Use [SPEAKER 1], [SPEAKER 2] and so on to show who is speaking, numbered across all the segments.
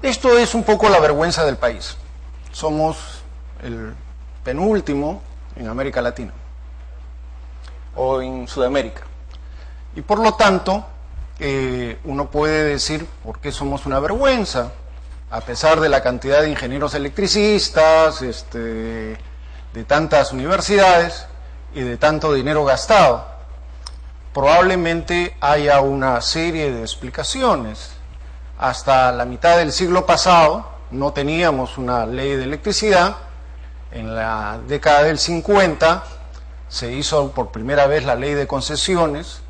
[SPEAKER 1] Esto es un poco la vergüenza del país. Somos el penúltimo en América Latina o en Sudamérica. Y por lo tanto, uno puede decir por qué somos una vergüenza, a pesar de la cantidad de ingenieros electricistas, de tantas universidades y de tanto dinero gastado. Probablemente haya una serie de explicaciones. Hasta la mitad del siglo pasado no teníamos una ley de electricidad. En la década del 50 se hizo por primera vez la ley de concesiones,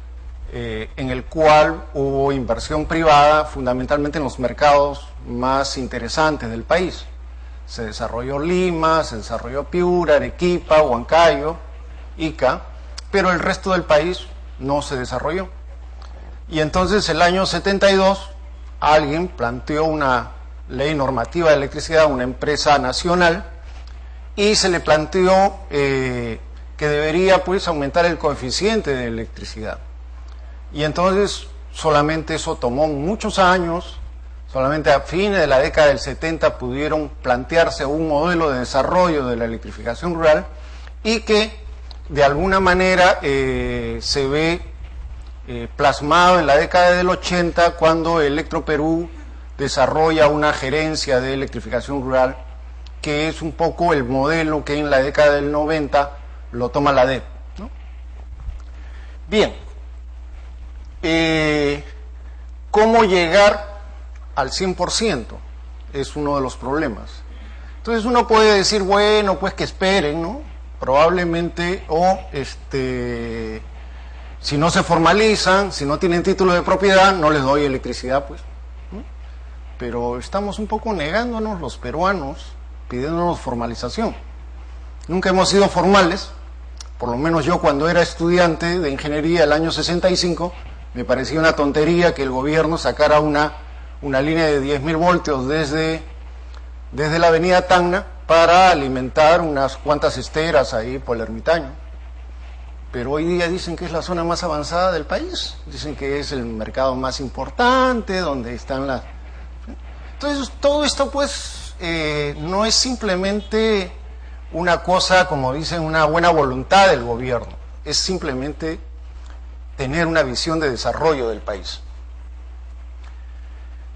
[SPEAKER 1] en el cual hubo inversión privada fundamentalmente en los mercados más interesantes del país. Se desarrolló Lima, se desarrolló Piura, Arequipa, Huancayo, Ica, pero el resto del país no se desarrolló. Y entonces el año 72 alguien planteó una ley normativa de electricidad, una empresa nacional, y se le planteó que debería pues aumentar el coeficiente de electricidad. Y entonces solamente eso tomó muchos años, solamente a fines de la década del 70 pudieron plantearse un modelo de desarrollo de la electrificación rural y que de alguna manera se ve plasmado en la década del 80 cuando Electroperú desarrolla una gerencia de electrificación rural que es un poco el modelo que en la década del 90 lo toma la ADEP, ¿no? Bien, ¿cómo llegar al 100%? Es uno de los problemas. Entonces uno puede decir, bueno, pues que esperen, ¿no? Probablemente, o si no se formalizan, si no tienen título de propiedad, no les doy electricidad, pues, ¿no? Pero estamos un poco negándonos los peruanos, pidiéndonos formalización. Nunca hemos sido formales, por lo menos yo cuando era estudiante de ingeniería el año 65, me parecía una tontería que el gobierno sacara una línea de 10.000 voltios desde la avenida Tacna para alimentar unas cuantas esteras ahí por el Ermitaño. Pero hoy día dicen que es la zona más avanzada del país, dicen que es el mercado más importante, donde están las... Entonces todo esto pues no es simplemente una cosa, como dicen, una buena voluntad del gobierno, es simplemente tener una visión de desarrollo del país.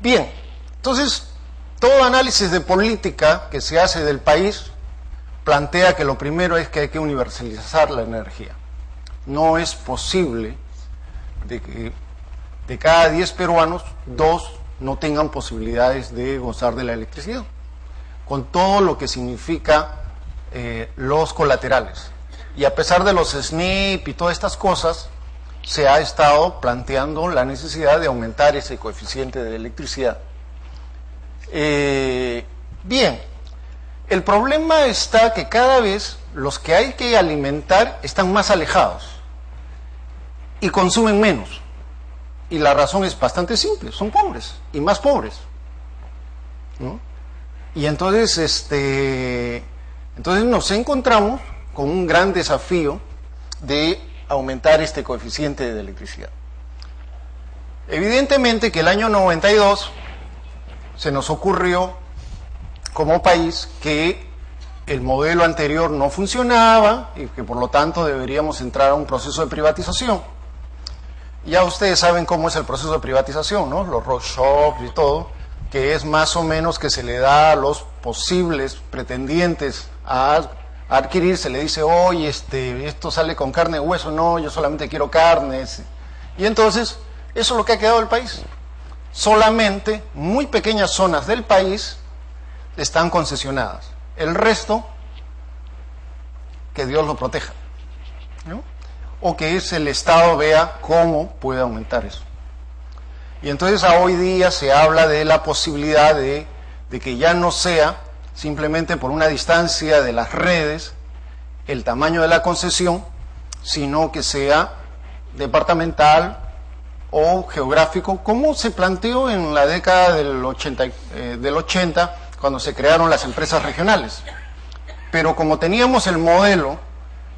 [SPEAKER 1] Bien, entonces todo análisis de política que se hace del país plantea que lo primero es que hay que universalizar la energía. No es posible de que de cada 10 peruanos, 2 no tengan posibilidades de gozar de la electricidad, con todo lo que significa los colaterales. Y a pesar de los SNIP y todas estas cosas, se ha estado planteando la necesidad de aumentar ese coeficiente de electricidad. Bien, el problema está que cada vez los que hay que alimentar están más alejados y consumen menos. Y la razón es bastante simple, son pobres y más pobres, ¿no? Y entonces, entonces nos encontramos con un gran desafío de aumentar este coeficiente de electricidad. Evidentemente que el año 92 se nos ocurrió como país que el modelo anterior no funcionaba y que por lo tanto deberíamos entrar a un proceso de privatización. Ya ustedes saben cómo es el proceso de privatización, ¿no? Los roadshows y todo, que es más o menos que se le da a los posibles pretendientes a adquirir, se le dice, oye, esto sale con carne y hueso, no, yo solamente quiero carnes. Y entonces, eso es lo que ha quedado del país. Solamente muy pequeñas zonas del país están concesionadas. El resto, que Dios lo proteja, ¿no? O que el Estado vea cómo puede aumentar eso. Y entonces a hoy día se habla de la posibilidad de que ya no sea simplemente por una distancia de las redes el tamaño de la concesión, sino que sea departamental o geográfico, como se planteó en la década del 80, cuando se crearon las empresas regionales. Pero como teníamos el modelo,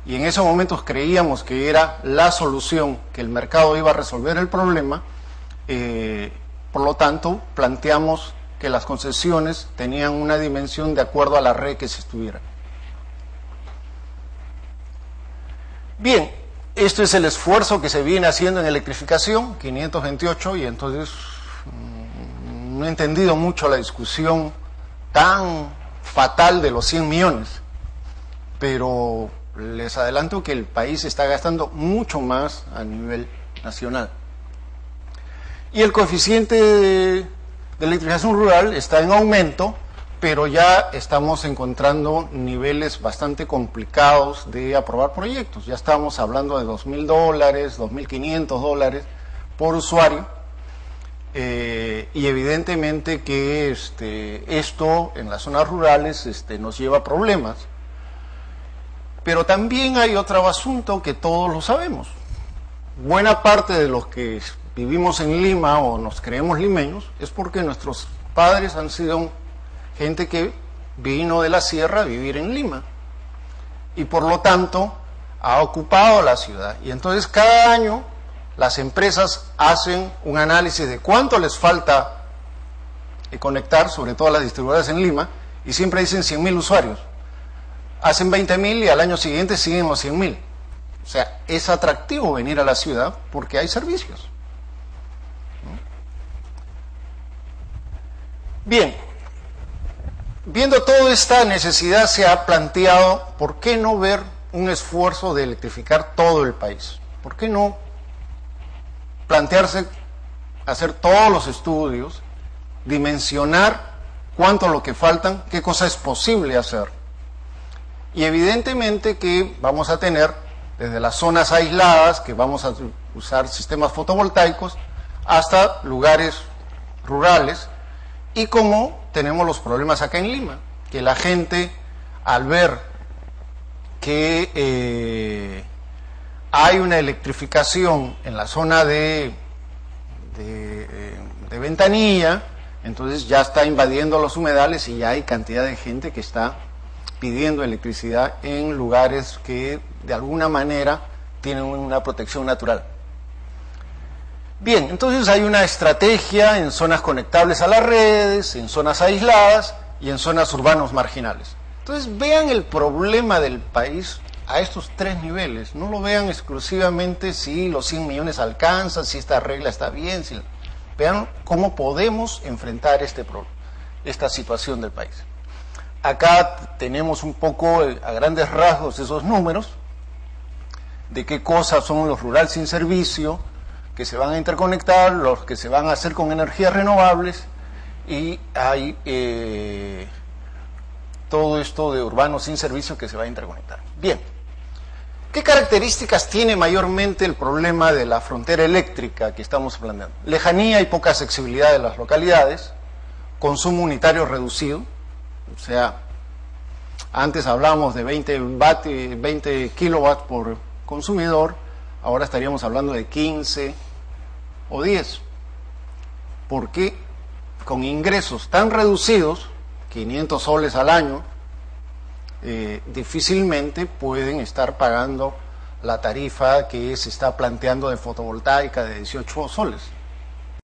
[SPEAKER 1] y en esos momentos creíamos que era la solución, que el mercado iba a resolver el problema, por lo tanto planteamos que las concesiones tenían una dimensión de acuerdo a la red que se estuviera. Bien, esto es el esfuerzo que se viene haciendo en electrificación, 528, y entonces no he entendido mucho la discusión tan fatal de los 100 millones, pero les adelanto que el país está gastando mucho más a nivel nacional. Y el coeficiente de electrificación rural está en aumento, pero ya estamos encontrando niveles bastante complicados de aprobar proyectos. Ya estamos hablando de $2.000, $2.500 por usuario, y evidentemente que esto en las zonas rurales nos lleva a problemas. Pero también hay otro asunto que todos lo sabemos. Buena parte de los que vivimos en Lima o nos creemos limeños es porque nuestros padres han sido gente que vino de la sierra a vivir en Lima y por lo tanto ha ocupado la ciudad. Y entonces cada año las empresas hacen un análisis de cuánto les falta conectar, sobre todo las distribuidoras en Lima, y siempre dicen 100.000 usuarios. Hacen 20.000 y al año siguiente siguen los 100.000. O sea, es atractivo venir a la ciudad porque hay servicios. Bien, viendo toda esta necesidad se ha planteado, ¿por qué no ver un esfuerzo de electrificar todo el país? ¿Por qué no plantearse hacer todos los estudios, dimensionar cuánto es lo que faltan, qué cosa es posible hacer? Y evidentemente que vamos a tener desde las zonas aisladas, que vamos a usar sistemas fotovoltaicos, hasta lugares rurales, y como tenemos los problemas acá en Lima, que la gente al ver que hay una electrificación en la zona de Ventanilla, entonces ya está invadiendo los humedales y ya hay cantidad de gente que está pidiendo electricidad en lugares que de alguna manera tienen una protección natural. Bien, entonces hay una estrategia en zonas conectables a las redes, en zonas aisladas y en zonas urbanos marginales. Entonces vean el problema del país a estos tres niveles, no lo vean exclusivamente si los 100 millones alcanzan, si esta regla está bien, vean cómo podemos enfrentar esta situación del país. Acá tenemos un poco, a grandes rasgos, esos números, de qué cosas son los rural sin servicio, que se van a interconectar, los que se van a hacer con energías renovables, y hay todo esto de urbanos sin servicio que se va a interconectar. Bien, ¿qué características tiene mayormente el problema de la frontera eléctrica que estamos planteando? Lejanía y poca accesibilidad de las localidades, consumo unitario reducido. O sea, antes hablábamos de 20 kilowatts por consumidor, ahora estaríamos hablando de 15 o 10. Porque con ingresos tan reducidos, 500 soles al año, difícilmente pueden estar pagando la tarifa que se está planteando de fotovoltaica de 18 soles.